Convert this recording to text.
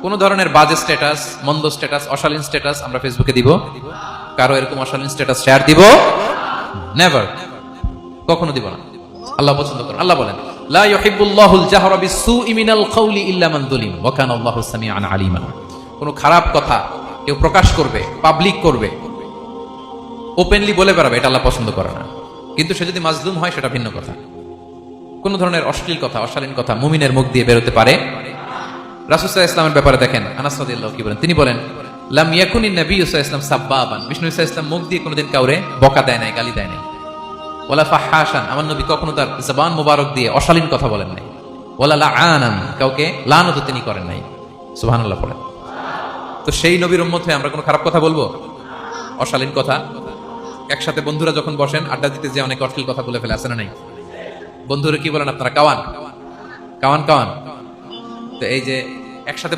কোন ধরনের বাজে স্ট্যাটাস, মন্দ স্ট্যাটাস, অশালীন স্ট্যাটাস আমরা ফেসবুকে দিব? কারো এরকম অশালীন স্ট্যাটাস শেয়ার দিব? নেভার, কখনো দিব না। আল্লাহ পছন্দ করেন। আল্লাহ বলেন, লা ইউহিব্বুল্লাহুল জাহরা বিসসুই মিনাল কাওলি ইল্লা মান যুলিম ওয়া কানা আল্লাহু সামিআন আলিমা। কোন খারাপ কথা কেউ প্রকাশ করবে, পাবলিক করবে, ওপেনলি বলে বেড়াবে, এটা আল্লাহ পছন্দ করে না। কিন্তু সে যদি মাজলুম হয় সেটা ভিন্ন কথা। কোন ধরনের অশ্লীল কথা, অশালীন কথা মুমিনের মুখ দিয়ে বেরোতে পারে? রাসূল সাল্লাল্লাহু আলাইহি ওয়াসাল্লামের ব্যাপারে দেখেন, আনাস রাদিয়াল্লাহু কি বলেন, তিনি বলেন, লাম ইয়াকুনিন নবী সাল্লাল্লাহু আলাইহি ওয়াসাল্লাম সাব্বাবান, বিষ্ণু সাল্লাল্লাহু আলাইহি ওয়াসাল্লাম মুখ দিয়ে কোনোদিন কাউরে বকা দেয় নাই, গালি দেয় নাই। ওয়ালা ফাহাশান, আমার নবী কখনো তার জবান মোবারক দিয়ে অশালীন কথা বলেন নাই। ওয়ালা লাআনান, কাউকে লানত তিনি করেন নাই। সুবহানাল্লাহ পড়েন। তো সেই নবীর উম্মত হয়ে আমরা কোনো খারাপ কথা বলবো? অশালীন কথা? একসাথে বন্ধুরা যখন বসেন আড্ডা দিতে, যে অনেক অশ্লীল কথা বলে ফেলে, আছে না নাই? বন্ধুরা কি বলেন আপনারা? Cowan Cowan Cowan. তো এই যে একসাথে